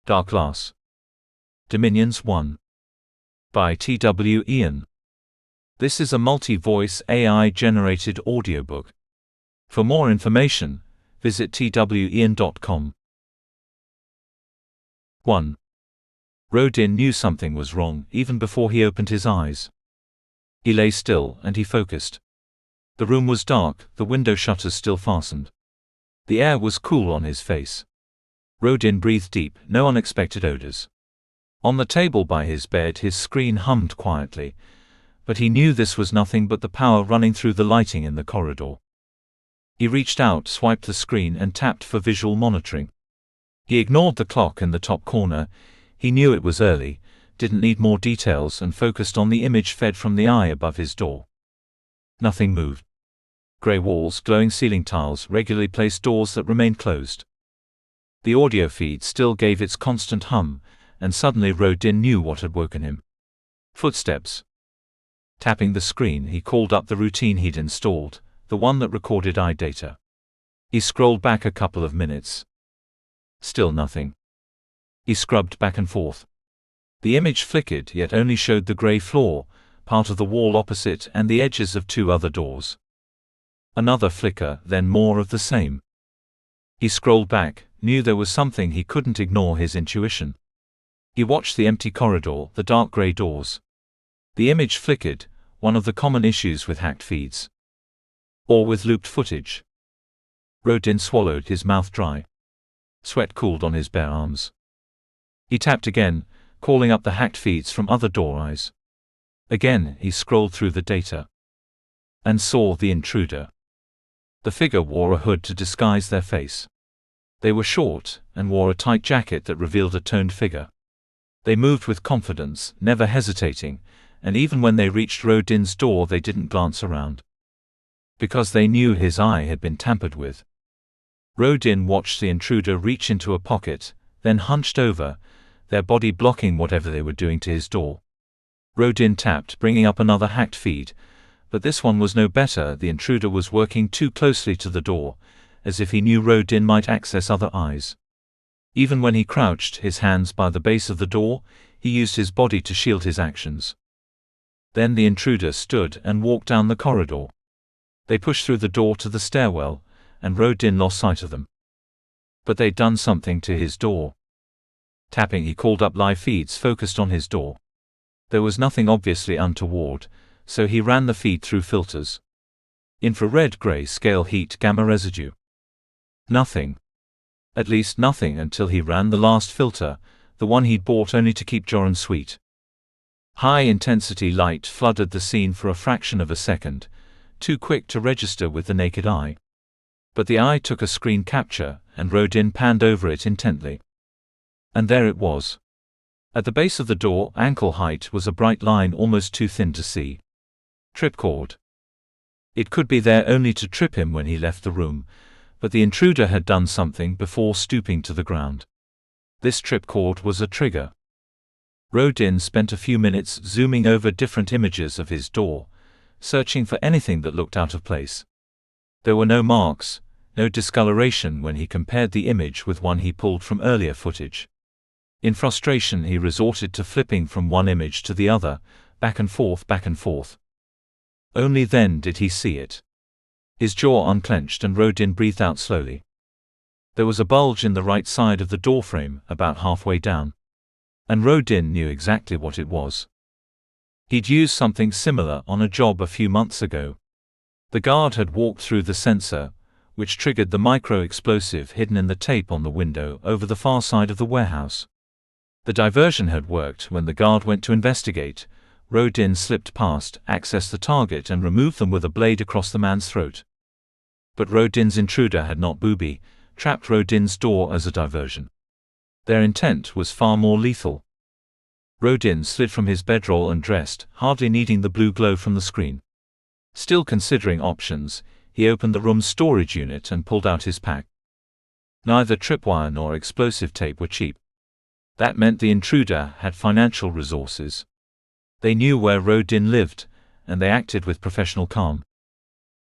Dark Glass. Dominions 1. By T.W. This is a multi-voice AI-generated audiobook. For more information, visit twien.com. 1. Rodin knew something was wrong even before he opened his eyes. He lay still and he focused. The room was dark, the window shutters still fastened. The air was cool on his face. Rodin breathed deep, no unexpected odors. On the table by his bed his screen hummed quietly, but he knew this was nothing but the power running through the lighting in the corridor. He reached out, swiped the screen and tapped for visual monitoring. He ignored the clock in the top corner. He knew it was early, didn't need more details, and focused on the image fed from the eye above his door. Nothing moved. Grey walls, glowing ceiling tiles, regularly placed doors that remained closed. The audio feed still gave its constant hum, and suddenly Rodin knew what had woken him. Footsteps. Tapping the screen, he called up the routine he'd installed, the one that recorded eye data. He scrolled back a couple of minutes. Still nothing. He scrubbed back and forth. The image flickered, yet only showed the grey floor, part of the wall opposite, and the edges of 2 other doors. Another flicker, then more of the same. He scrolled back, knew there was something he couldn't ignore, his intuition. He watched the empty corridor, the dark grey doors. The image flickered, one of the common issues with hacked feeds. Or with looped footage. Rodin swallowed, his mouth dry. Sweat cooled on his bare arms. He tapped again, calling up the hacked feeds from other door eyes. Again he scrolled through the data. And saw the intruder. The figure wore a hood to disguise their face. They were short, and wore a tight jacket that revealed a toned figure. They moved with confidence, never hesitating, and even when they reached Rodin's door they didn't glance around. Because they knew his eye had been tampered with. Rodin watched the intruder reach into a pocket, then hunched over, their body blocking whatever they were doing to his door. Rodin tapped, bringing up another hacked feed, but this one was no better. The intruder was working too closely to the door, as if he knew Rodin might access other eyes. Even when he crouched, his hands by the base of the door, he used his body to shield his actions. Then the intruder stood and walked down the corridor. They pushed through the door to the stairwell, and Rodin lost sight of them. But they'd done something to his door. Tapping, he called up live feeds focused on his door. There was nothing obviously untoward, so he ran the feed through filters. Infrared, gray scale, heat, gamma residue. Nothing. At least nothing until he ran the last filter, the one he'd bought only to keep Joran sweet. High-intensity light flooded the scene for a fraction of a second, too quick to register with the naked eye. But the eye took a screen capture, and Rodin panned over it intently. And there it was. At the base of the door, ankle height, was a bright line almost too thin to see. Tripcord. It could be there only to trip him when he left the room, but the intruder had done something before stooping to the ground. This tripcord was a trigger. Rodin spent a few minutes zooming over different images of his door, searching for anything that looked out of place. There were no marks, no discoloration when he compared the image with one he pulled from earlier footage. In frustration, he resorted to flipping from one image to the other, back and forth, back and forth. Only then did he see it. His jaw unclenched and Rodin breathed out slowly. There was a bulge in the right side of the doorframe, about halfway down. And Rodin knew exactly what it was. He'd used something similar on a job a few months ago. The guard had walked through the sensor, which triggered the micro-explosive hidden in the tape on the window over the far side of the warehouse. The diversion had worked. When the guard went to investigate, Rodin slipped past, accessed the target and removed them with a blade across the man's throat. But Rodin's intruder had not booby-trapped Rodin's door as a diversion. Their intent was far more lethal. Rodin slid from his bedroll and dressed, hardly needing the blue glow from the screen. Still considering options, he opened the room's storage unit and pulled out his pack. Neither tripwire nor explosive tape were cheap. That meant the intruder had financial resources. They knew where Rodin lived, and they acted with professional calm.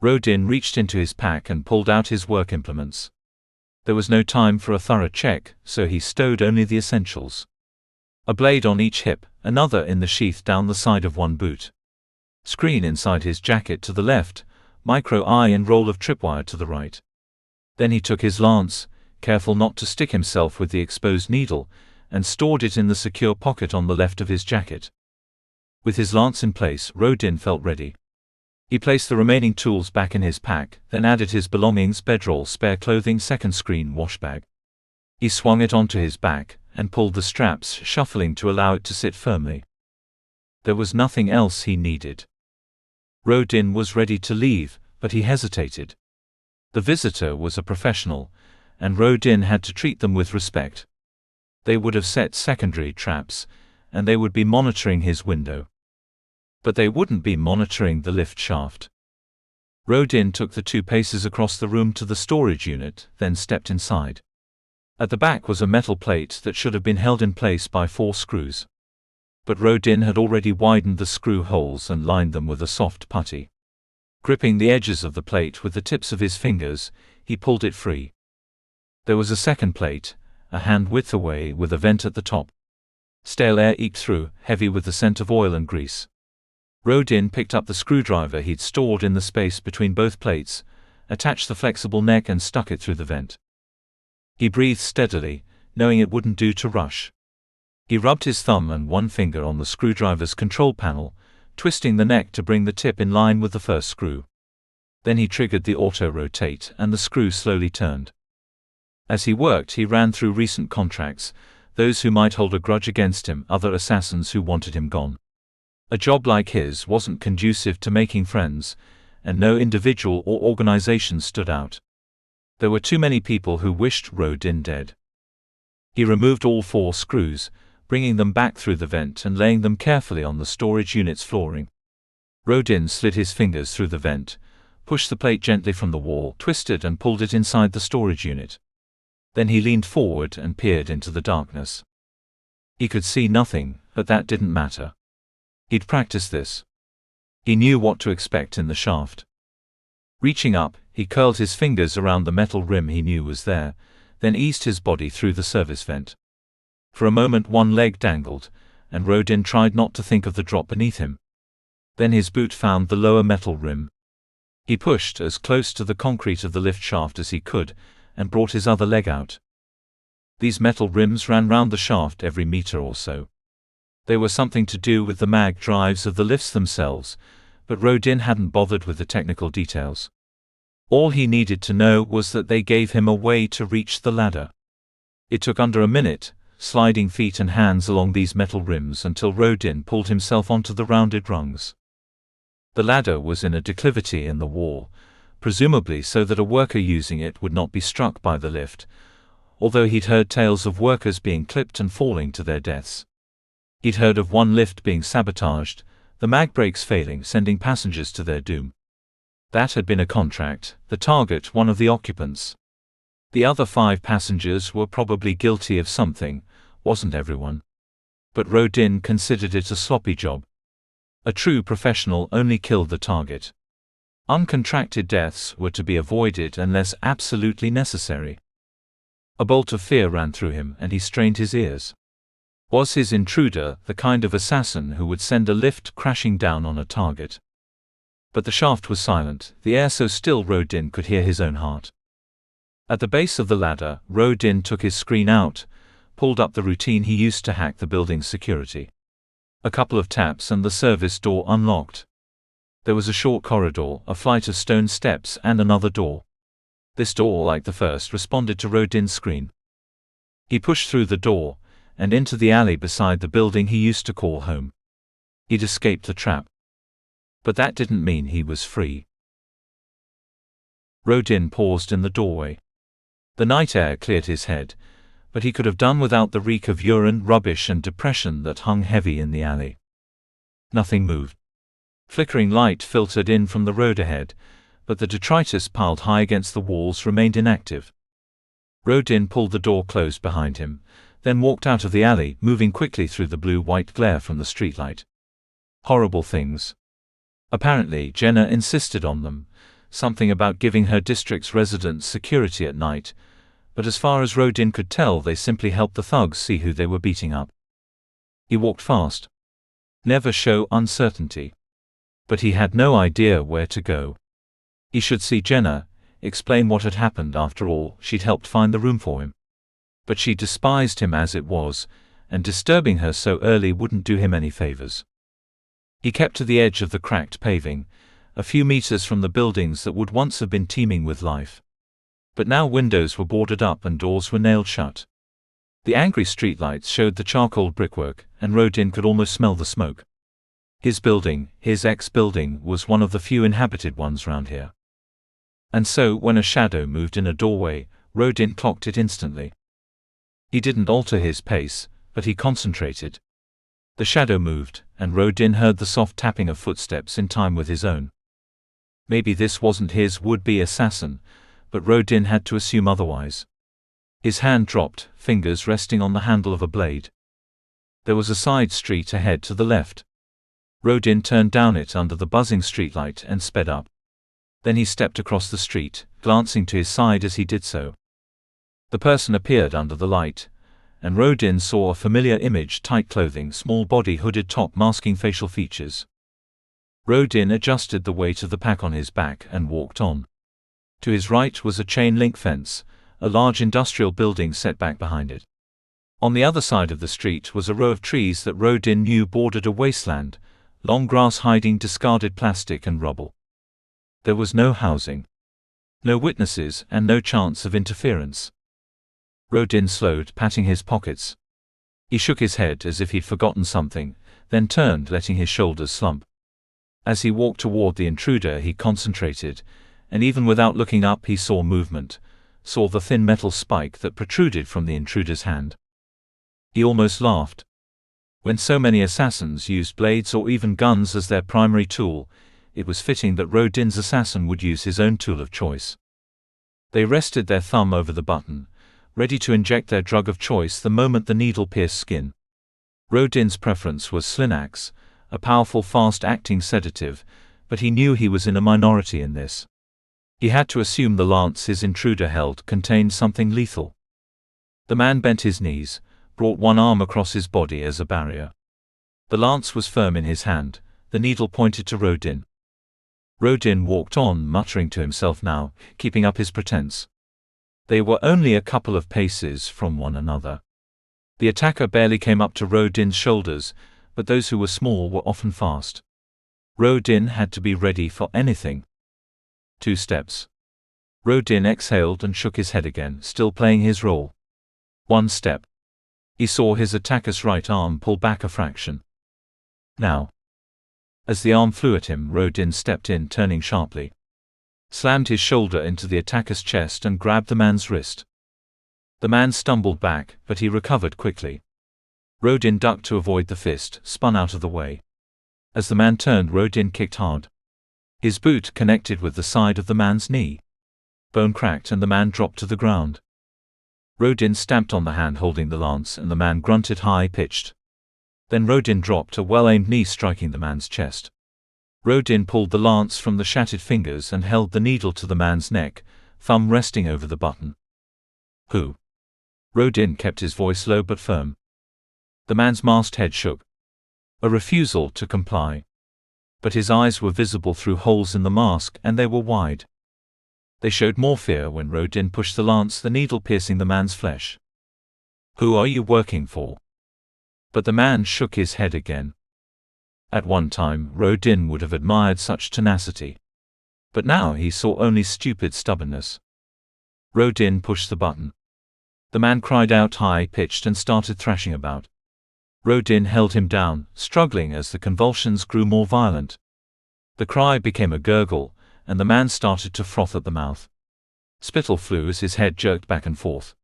Rodin reached into his pack and pulled out his work implements. There was no time for a thorough check, so he stowed only the essentials. A blade on each hip, another in the sheath down the side of one boot. Screen inside his jacket to the left, micro-eye and roll of tripwire to the right. Then he took his lance, careful not to stick himself with the exposed needle, and stored it in the secure pocket on the left of his jacket. With his lance in place, Rodin felt ready. He placed the remaining tools back in his pack, then added his belongings, bedroll, spare clothing, second screen, wash bag. He swung it onto his back, and pulled the straps, shuffling to allow it to sit firmly. There was nothing else he needed. Rodin was ready to leave, but he hesitated. The visitor was a professional, and Rodin had to treat them with respect. They would have set secondary traps, and they would be monitoring his window. But they wouldn't be monitoring the lift shaft. Rodin took the 2 paces across the room to the storage unit, then stepped inside. At the back was a metal plate that should have been held in place by 4 screws. But Rodin had already widened the screw holes and lined them with a soft putty. Gripping the edges of the plate with the tips of his fingers, he pulled it free. There was a second plate, a hand-width away, with a vent at the top. Stale air eked through, heavy with the scent of oil and grease. Rodin picked up the screwdriver he'd stored in the space between both plates, attached the flexible neck and stuck it through the vent. He breathed steadily, knowing it wouldn't do to rush. He rubbed his thumb and one finger on the screwdriver's control panel, twisting the neck to bring the tip in line with the first screw. Then he triggered the auto-rotate and the screw slowly turned. As he worked, he ran through recent contracts, those who might hold a grudge against him, other assassins who wanted him gone. A job like his wasn't conducive to making friends, and no individual or organization stood out. There were too many people who wished Rodin dead. He removed all 4 screws, bringing them back through the vent and laying them carefully on the storage unit's flooring. Rodin slid his fingers through the vent, pushed the plate gently from the wall, twisted and pulled it inside the storage unit. Then he leaned forward and peered into the darkness. He could see nothing, but that didn't matter. He'd practiced this. He knew what to expect in the shaft. Reaching up, he curled his fingers around the metal rim he knew was there, then eased his body through the service vent. For a moment one leg dangled, and Rodin tried not to think of the drop beneath him. Then his boot found the lower metal rim. He pushed as close to the concrete of the lift shaft as he could, and brought his other leg out. These metal rims ran round the shaft every meter or so. They were something to do with the mag drives of the lifts themselves, but Rodin hadn't bothered with the technical details. All he needed to know was that they gave him a way to reach the ladder. It took under a minute, sliding feet and hands along these metal rims until Rodin pulled himself onto the rounded rungs. The ladder was in a declivity in the wall, presumably so that a worker using it would not be struck by the lift, although he'd heard tales of workers being clipped and falling to their deaths. He'd heard of one lift being sabotaged, the mag brakes failing, sending passengers to their doom. That had been a contract, the target one of the occupants. The other 5 passengers were probably guilty of something, wasn't everyone? But Rodin considered it a sloppy job. A true professional only killed the target. Uncontracted deaths were to be avoided unless absolutely necessary. A bolt of fear ran through him and he strained his ears. Was his intruder the kind of assassin who would send a lift crashing down on a target? But the shaft was silent, the air so still Rodin could hear his own heart. At the base of the ladder, Rodin took his screen out, pulled up the routine he used to hack the building's security. A couple of taps and the service door unlocked. There was a short corridor, a flight of stone steps and another door. This door, like the first, responded to Rodin's screen. He pushed through the door, and into the alley beside the building he used to call home. He'd escaped the trap. But that didn't mean he was free. Rodin paused in the doorway. The night air cleared his head, but he could have done without the reek of urine, rubbish and depression that hung heavy in the alley. Nothing moved. Flickering light filtered in from the road ahead, but the detritus piled high against the walls remained inactive. Rodin pulled the door closed behind him, then walked out of the alley, moving quickly through the blue-white glare from the streetlight. Horrible things. Apparently Jenna insisted on them, something about giving her district's residents security at night, But as far as Rodin could tell, they simply helped the thugs see who they were beating up. He walked fast. Never show uncertainty. But he had no idea where to go. He should see Jenna, explain what had happened. After all, she'd helped find the room for him. But she despised him as it was, and disturbing her so early wouldn't do him any favors. He kept to the edge of the cracked paving, a few meters from the buildings that would once have been teeming with life. But now windows were boarded up and doors were nailed shut. The angry streetlights showed the charcoal brickwork, and Rodin could almost smell the smoke. His building, his ex-building, was one of the few inhabited ones round here. And so, when a shadow moved in a doorway, Rodin clocked it instantly. He didn't alter his pace, but he concentrated. The shadow moved, and Rodin heard the soft tapping of footsteps in time with his own. Maybe this wasn't his would-be assassin, but Rodin had to assume otherwise. His hand dropped, fingers resting on the handle of a blade. There was a side street ahead to the left. Rodin turned down it under the buzzing streetlight and sped up. Then he stepped across the street, glancing to his side as he did so. The person appeared under the light, and Rodin saw a familiar image: tight clothing, small body, hooded top masking facial features. Rodin adjusted the weight of the pack on his back and walked on. To his right was a chain-link fence, a large industrial building set back behind it. On the other side of the street was a row of trees that Rodin knew bordered a wasteland, long grass hiding discarded plastic and rubble. There was no housing, no witnesses, and no chance of interference. Rodin slowed, patting his pockets. He shook his head as if he'd forgotten something, then turned, letting his shoulders slump. As he walked toward the intruder, he concentrated, and even without looking up he saw movement, saw the thin metal spike that protruded from the intruder's hand. He almost laughed. When so many assassins used blades or even guns as their primary tool, it was fitting that Rodin's assassin would use his own tool of choice. They rested their thumb over the button, ready to inject their drug of choice the moment the needle pierced skin. Rodin's preference was Slinax, a powerful fast-acting sedative, but he knew he was in a minority in this. He had to assume the lance his intruder held contained something lethal. The man bent his knees, brought one arm across his body as a barrier. The lance was firm in his hand, the needle pointed to Rodin. Rodin walked on, muttering to himself now, keeping up his pretense. They were only a couple of paces from one another. The attacker barely came up to Rodin's shoulders, but those who were small were often fast. Rodin had to be ready for anything. 2 steps. Rodin exhaled and shook his head again, still playing his role. 1 step. He saw his attacker's right arm pull back a fraction. Now. As the arm flew at him, Rodin stepped in, turning sharply. Slammed his shoulder into the attacker's chest and grabbed the man's wrist. The man stumbled back, but he recovered quickly. Rodin ducked to avoid the fist, spun out of the way. As the man turned, Rodin kicked hard. His boot connected with the side of the man's knee. Bone cracked and the man dropped to the ground. Rodin stamped on the hand holding the lance and the man grunted high-pitched. Then Rodin dropped a well-aimed knee, striking the man's chest. Rodin pulled the lance from the shattered fingers and held the needle to the man's neck, thumb resting over the button. Who? Rodin kept his voice low but firm. The man's masked head shook. A refusal to comply. But his eyes were visible through holes in the mask, and they were wide. They showed more fear when Rodin pushed the lance, the needle piercing the man's flesh. Who are you working for? But the man shook his head again. At one time, Rodin would have admired such tenacity. But now he saw only stupid stubbornness. Rodin pushed the button. The man cried out high-pitched and started thrashing about. Rodin held him down, struggling as the convulsions grew more violent. The cry became a gurgle, and the man started to froth at the mouth. Spittle flew as his head jerked back and forth.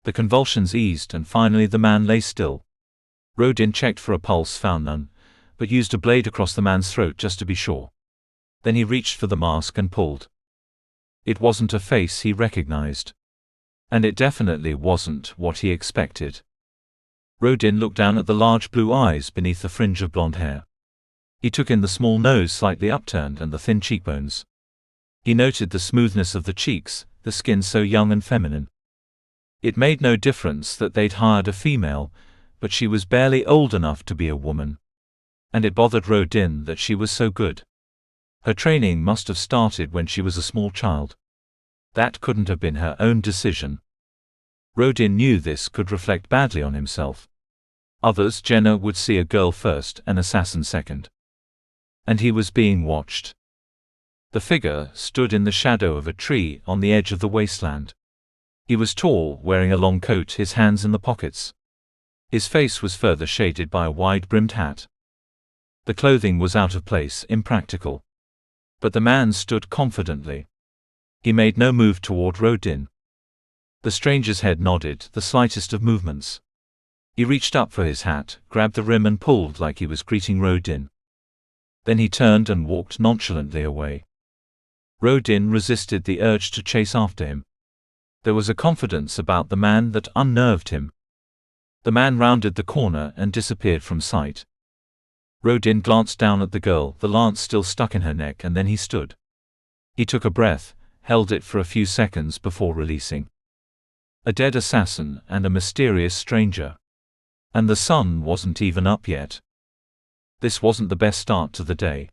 The convulsions eased and finally the man lay still. Rodin checked for a pulse, found none, but used a blade across the man's throat just to be sure. Then he reached for the mask and pulled. It wasn't a face he recognized. And it definitely wasn't what he expected. Rodin looked down at the large blue eyes beneath the fringe of blonde hair. He took in the small nose slightly upturned and the thin cheekbones. He noted the smoothness of the cheeks, the skin so young and feminine. It made no difference that they'd hired a female, but she was barely old enough to be a woman. And it bothered Rodin that she was so good. Her training must have started when she was a small child. That couldn't have been her own decision. Rodin knew this could reflect badly on himself. Others, Jenna, would see a girl first, an assassin second. And he was being watched. The figure stood in the shadow of a tree on the edge of the wasteland. He was tall, wearing a long coat, his hands in the pockets. His face was further shaded by a wide-brimmed hat. The clothing was out of place, impractical. But the man stood confidently. He made no move toward Rodin. The stranger's head nodded, the slightest of movements. He reached up for his hat, grabbed the rim and pulled like he was greeting Rodin. Then he turned and walked nonchalantly away. Rodin resisted the urge to chase after him. There was a confidence about the man that unnerved him. The man rounded the corner and disappeared from sight. Rodin glanced down at the girl, the lance still stuck in her neck, and then he stood. He took a breath, held it for a few seconds before releasing. A dead assassin and a mysterious stranger. And the sun wasn't even up yet. This wasn't the best start to the day.